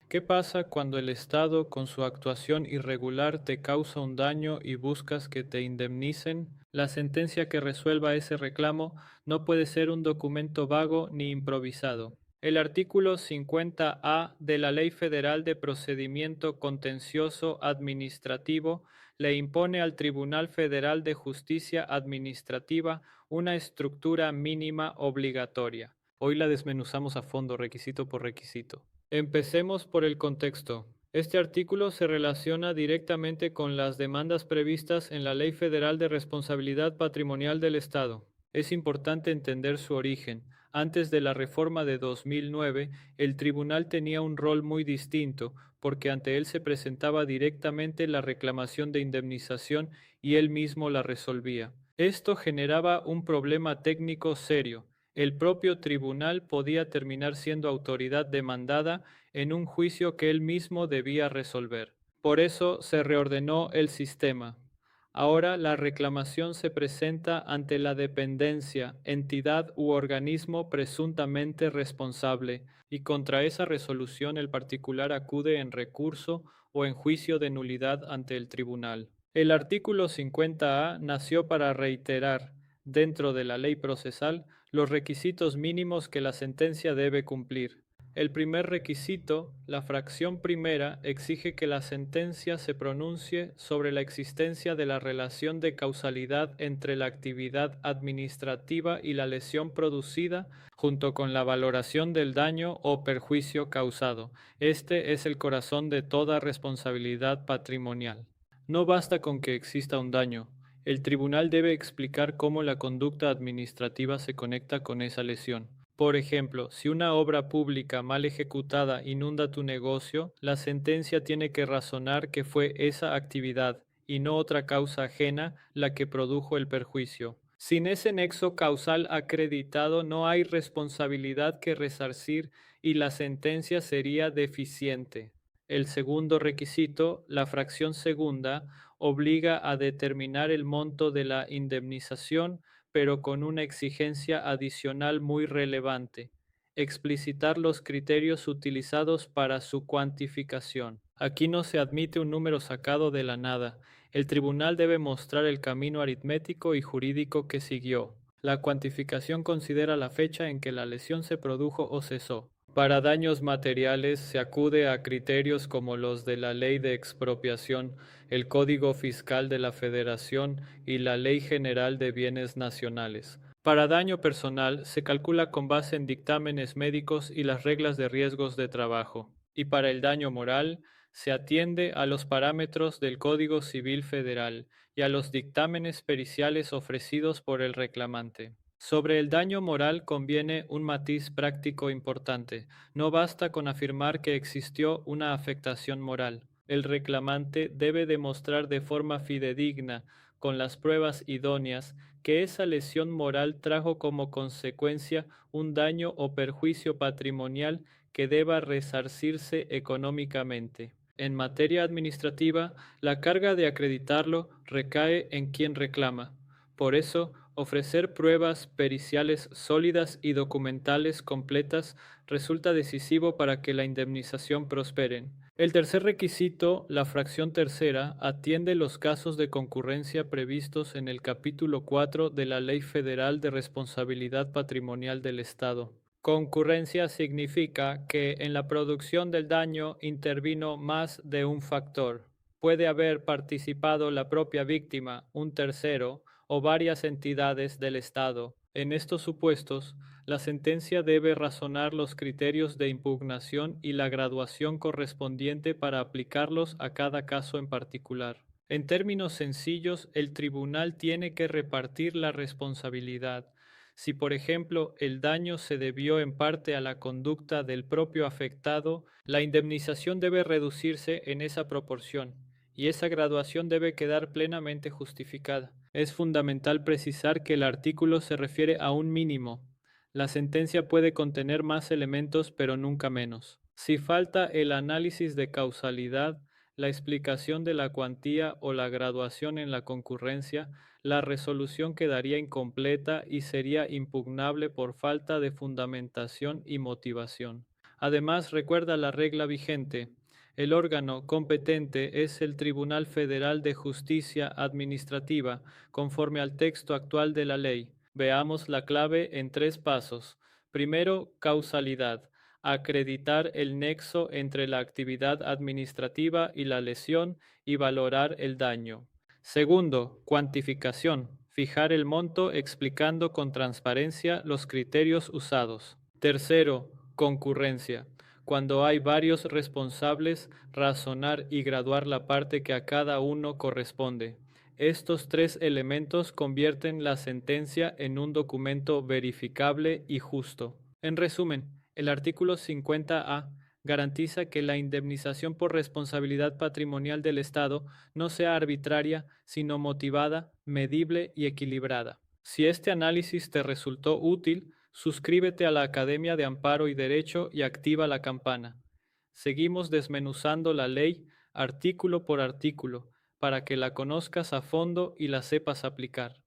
¿Qué pasa cuando el Estado, con su actuación irregular, te causa un daño y buscas que te indemnicen? La sentencia que resuelva ese reclamo no puede ser un documento vago ni improvisado. El artículo 50A de la Ley Federal de Procedimiento Contencioso Administrativo le impone al Tribunal Federal de Justicia Administrativa una estructura mínima obligatoria. Hoy la desmenuzamos a fondo, requisito por requisito. Empecemos por el contexto. Este artículo se relaciona directamente con las demandas previstas en la Ley Federal de Responsabilidad Patrimonial del Estado. Es importante entender su origen. Antes de la reforma de 2009, el tribunal tenía un rol muy distinto, porque ante él se presentaba directamente la reclamación de indemnización y él mismo la resolvía. Esto generaba un problema técnico serio. El propio tribunal podía terminar siendo autoridad demandada en un juicio que él mismo debía resolver. Por eso se reordenó el sistema. Ahora la reclamación se presenta ante la dependencia, entidad u organismo presuntamente responsable, y contra esa resolución el particular acude en recurso o en juicio de nulidad ante el tribunal. El artículo 50A nació para reiterar, dentro de la ley procesal, los requisitos mínimos que la sentencia debe cumplir. El primer requisito, la fracción primera, exige que la sentencia se pronuncie sobre la existencia de la relación de causalidad entre la actividad administrativa y la lesión producida, junto con la valoración del daño o perjuicio causado. Este es el corazón de toda responsabilidad patrimonial. No basta con que exista un daño. El tribunal debe explicar cómo la conducta administrativa se conecta con esa lesión. Por ejemplo, si una obra pública mal ejecutada inunda tu negocio, la sentencia tiene que razonar que fue esa actividad y no otra causa ajena la que produjo el perjuicio. Sin ese nexo causal acreditado no hay responsabilidad que resarcir y la sentencia sería deficiente. El segundo requisito, la fracción segunda, obliga a determinar el monto de la indemnización, pero con una exigencia adicional muy relevante: explicitar los criterios utilizados para su cuantificación. Aquí no se admite un número sacado de la nada. El tribunal debe mostrar el camino aritmético y jurídico que siguió. La cuantificación considera la fecha en que la lesión se produjo o cesó. Para daños materiales se acude a criterios como los de la Ley de Expropiación, el Código Fiscal de la Federación y la Ley General de Bienes Nacionales. Para daño personal se calcula con base en dictámenes médicos y las reglas de riesgos de trabajo. Y para el daño moral se atiende a los parámetros del Código Civil Federal y a los dictámenes periciales ofrecidos por el reclamante. Sobre el daño moral conviene un matiz práctico importante. No basta con afirmar que existió una afectación moral. El reclamante debe demostrar de forma fidedigna, con las pruebas idóneas, que esa lesión moral trajo como consecuencia un daño o perjuicio patrimonial que deba resarcirse económicamente. En materia administrativa, la carga de acreditarlo recae en quien reclama. Por eso, ofrecer pruebas periciales sólidas y documentales completas resulta decisivo para que la indemnización prospere. El tercer requisito, la fracción tercera, atiende los casos de concurrencia previstos en el capítulo 4 de la Ley Federal de Responsabilidad Patrimonial del Estado. Concurrencia significa que en la producción del daño intervino más de un factor. Puede haber participado la propia víctima, un tercero, o varias entidades del Estado. En estos supuestos, la sentencia debe razonar los criterios de impugnación y la graduación correspondiente para aplicarlos a cada caso en particular. En términos sencillos, el tribunal tiene que repartir la responsabilidad. Si, por ejemplo, el daño se debió en parte a la conducta del propio afectado, la indemnización debe reducirse en esa proporción, y esa graduación debe quedar plenamente justificada. Es fundamental precisar que el artículo se refiere a un mínimo. La sentencia puede contener más elementos, pero nunca menos. Si falta el análisis de causalidad, la explicación de la cuantía o la graduación en la concurrencia, la resolución quedaría incompleta y sería impugnable por falta de fundamentación y motivación. Además, recuerda la regla vigente. El órgano competente es el Tribunal Federal de Justicia Administrativa, conforme al texto actual de la ley. Veamos la clave en 3 pasos. Primero, causalidad. Acreditar el nexo entre la actividad administrativa y la lesión y valorar el daño. Segundo, cuantificación. Fijar el monto explicando con transparencia los criterios usados. Tercero, concurrencia. Cuando hay varios responsables, razonar y graduar la parte que a cada uno corresponde. Estos 3 elementos convierten la sentencia en un documento verificable y justo. En resumen, el artículo 50A garantiza que la indemnización por responsabilidad patrimonial del Estado no sea arbitraria, sino motivada, medible y equilibrada. Si este análisis te resultó útil, suscríbete a la Academia de Amparo y Derecho y activa la campana. Seguimos desmenuzando la ley artículo por artículo para que la conozcas a fondo y la sepas aplicar.